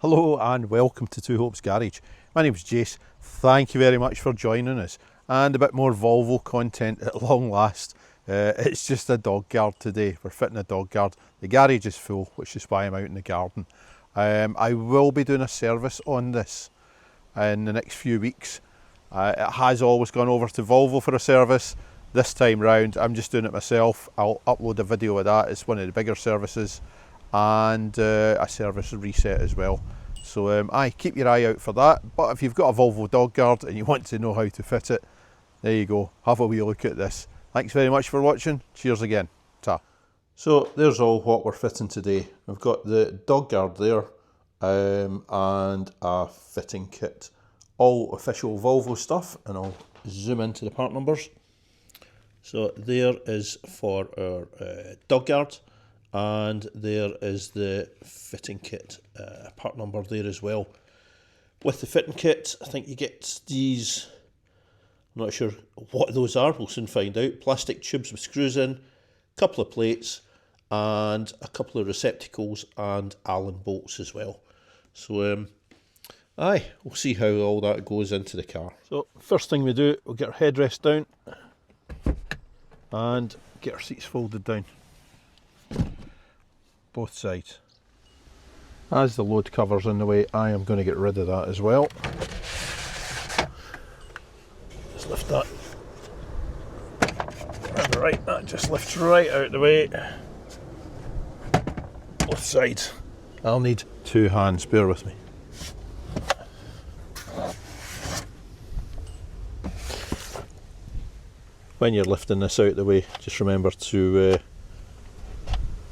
Hello and welcome to Two Hopes Garage. My name's Jace. Thank you very much for joining us. And a bit more Volvo content at long last. It's just a dog guard today. We're fitting a dog guard. The garage is full, which is why I'm out in the garden. I will be doing a service on this in the next few weeks. It has always gone over to Volvo for a service. This time round, I'm just doing it myself. I'll upload a video of that. It's one of the bigger services. And a service reset as well. So keep your eye out for that. But if you've got a Volvo dog guard and you want to know how to fit it, there you go. Have a wee look at this. Thanks very much for watching. Cheers again. Ta. So there's all what we're fitting today. We've got the dog guard there and a fitting kit. All official Volvo stuff, and I'll zoom into the part numbers. So there is for our dog guard. And there is the fitting kit, part number there as well. With the fitting kit, I think you get these, I'm not sure what those are, we'll soon find out. Plastic tubes with screws in, a couple of plates, and a couple of receptacles and Allen bolts as well. So, we'll see how all that goes into the car. So, first thing we do, we'll get our headrest down and get our seats folded down. Both sides. As the load cover's in the way, I am going to get rid of that as well. Just lift that. Right, that just lifts right out of the way. Both sides. I'll need two hands, bear with me. When you're lifting this out of the way, just remember to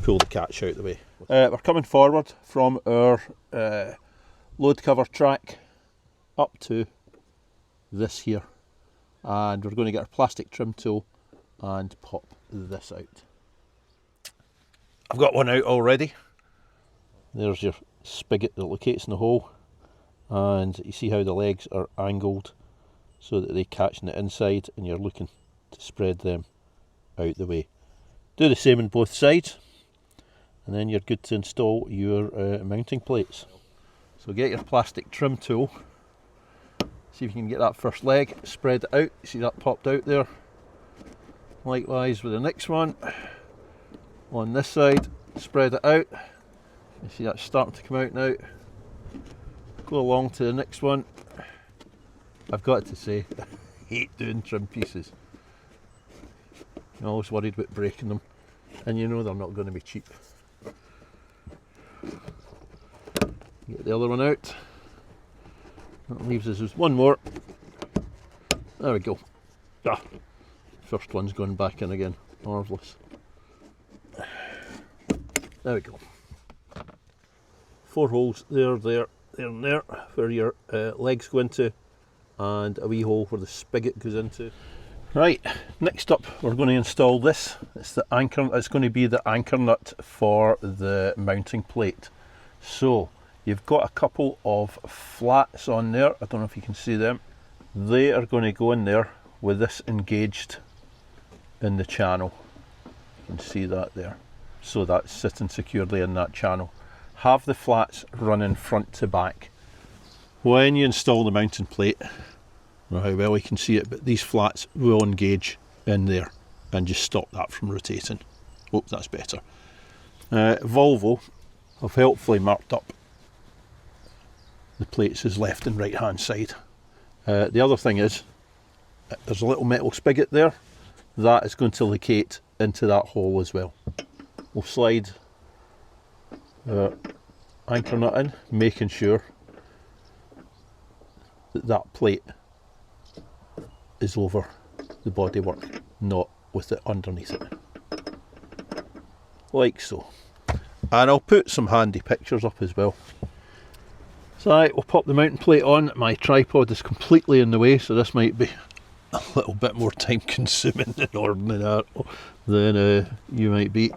pull the catch out of the way. We're coming forward from our load cover track up to this here, and we're going to get our plastic trim tool and pop this out. I've got one out already. There's your spigot that locates in the hole, and you see how the legs are angled so that they catch in the inside, and you're looking to spread them out the way. Do the same on both sides. And then you're good to install your mounting plates. So get your plastic trim tool, see if you can get that first leg, spread it out, see that popped out there. Likewise with the next one, on this side, spread it out, you see that's starting to come out now. Go along to the next one. I've got to say, I hate doing trim pieces. I'm always worried about breaking them, and you know they're not going to be cheap. Get the other one out. That leaves us with one more. There we go. First one's going back in again. Marvellous. There we go. 4 holes there, and there, where your legs go into, and a wee hole where the spigot goes into. Right, next up we're going to install this. It's the anchor. It's going to be the anchor nut for the mounting plate. So you've got a couple of flats on there. I don't know if you can see them. They are going to go in there with this engaged in the channel. You can see that there. So that's sitting securely in that channel. Have the flats running front to back. When you install the mounting plate, I don't know how well you can see it, but these flats will engage in there and just stop that from rotating. Oh, that's better. Volvo have helpfully marked up the plates as left and right hand side. The other thing is, there's a little metal spigot there. That is going to locate into that hole as well. We'll slide the anchor nut in, making sure that that plate is over the bodywork, not with it underneath it. Like so. And I'll put some handy pictures up as well. So we'll pop the mounting plate on. My tripod is completely in the way, so this might be a little bit more time consuming than you might be.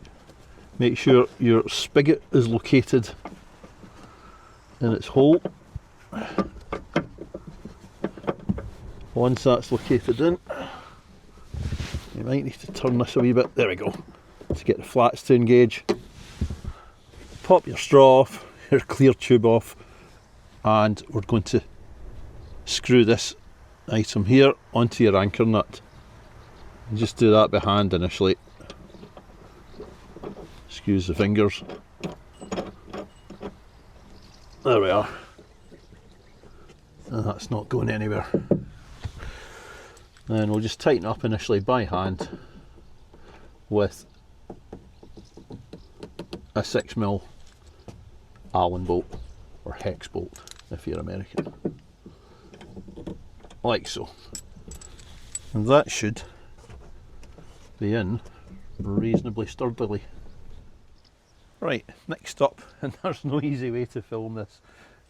Make sure your spigot is located in its hole. Once that's located in, you might need to turn this a wee bit. There we go. To get the flats to engage. Pop your straw off, your clear tube off, and we're going to screw this item here onto your anchor nut. And just do that by hand initially. Excuse the fingers. There we are. And that's not going anywhere. And we'll just tighten up initially by hand with a 6mm Allen bolt, or hex bolt if you're American, like so. And that should be in reasonably sturdily. Right, next up, and there's no easy way to film this,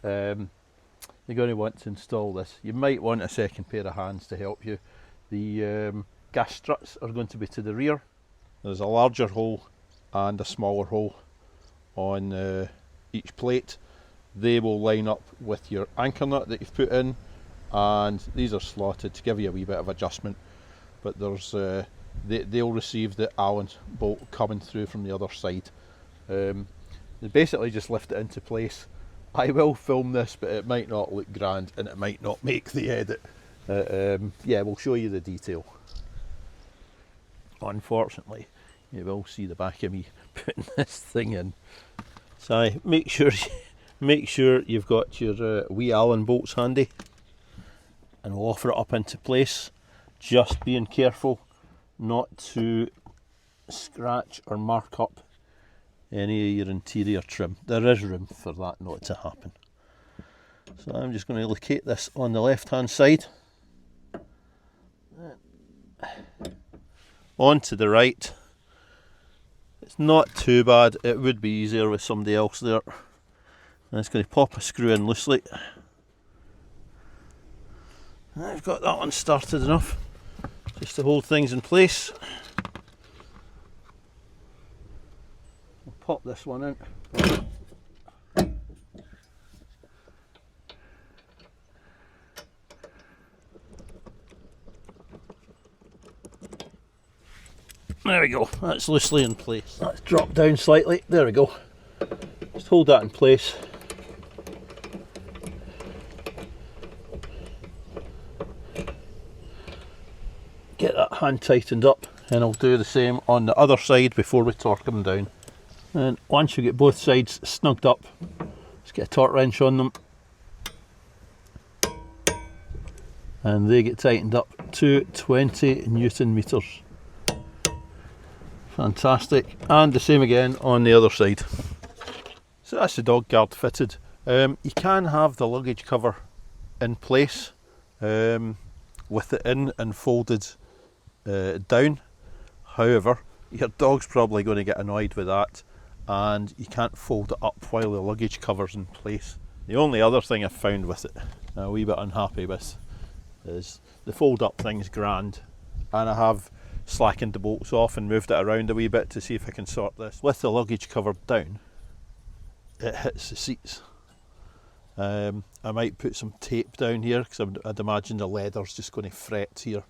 you're going to want to install this. You might want a second pair of hands to help you. The gas struts are going to be to the rear. There's a larger hole and a smaller hole on each plate. They will line up with your anchor nut that you've put in, and these are slotted to give you a wee bit of adjustment, but there's they'll receive the Allen bolt coming through from the other side. They basically just lift it into place. I will film this, but it might not look grand and it might not make the edit. Yeah, we'll show you the detail. Unfortunately, you will see the back of me putting this thing in. So make sure you've got your wee Allen bolts handy, and we'll offer it up into place, just being careful not to scratch or mark up any of your interior trim. There is room for that not to happen. So I'm just going to locate this on the left hand side, on to the right. It's not too bad, it would be easier with somebody else there. I'm just going to pop a screw in loosely. I've got that one started enough just to hold things in place. I'll pop this one in. There we go, that's loosely in place. That's dropped down slightly, there we go. Just hold that in place. Get that hand tightened up, and I'll do the same on the other side before we torque them down. And once you get both sides snugged up, just get a torque wrench on them, and they get tightened up to 20 Newton meters. Fantastic. And the same again on the other side. So that's the dog guard fitted. You can have the luggage cover in place with it in and folded down. However, your dog's probably going to get annoyed with that, and you can't fold it up while the luggage cover's in place. The only other thing I've found with it, a wee bit unhappy with, is the fold up thing's grand, and I have slackened the bolts off and moved it around a wee bit to see if I can sort this. With the luggage cover down, it hits the seats. I might put some tape down here, because I'd imagine the leather's just going to fret here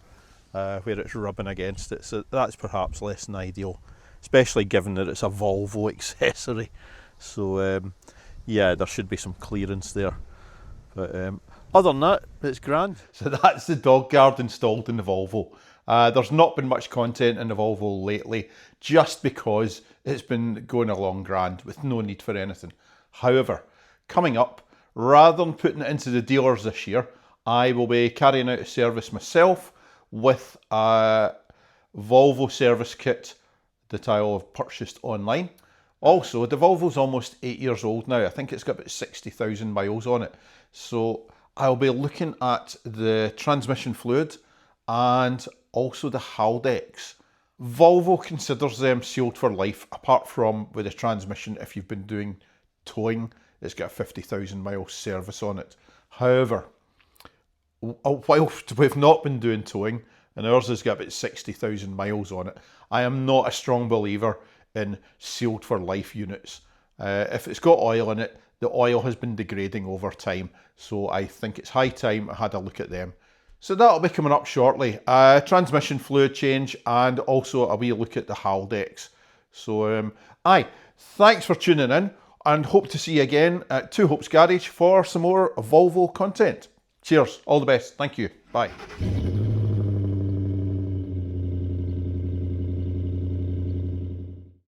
where it's rubbing against it, so that's perhaps less than ideal, especially given that it's a Volvo accessory. So yeah, there should be some clearance there, but other than that, it's grand. So that's the dog guard installed in the Volvo. There's not been much content in the Volvo lately, just because it's been going along grand with no need for anything. However, coming up, rather than putting it into the dealers this year, I will be carrying out a service myself with a Volvo service kit that I'll have purchased online. Also, the Volvo's almost 8 years old now. I think it's got about 60,000 miles on it. So I'll be looking at the transmission fluid and also the Haldex. Volvo considers them sealed for life, apart from with the transmission. If you've been doing towing, it's got a 50,000 mile service on it. However, whilst we've not been doing towing, and ours has got about 60,000 miles on it, I am not a strong believer in sealed for life units. If it's got oil in it, the oil has been degrading over time, so I think it's high time I had a look at them. So that'll be coming up shortly. Transmission fluid change, and also a wee look at the Haldex. So thanks for tuning in. and hope to see you again at Two Hopes Garage for some more Volvo content. Cheers, all the best, thank you, bye.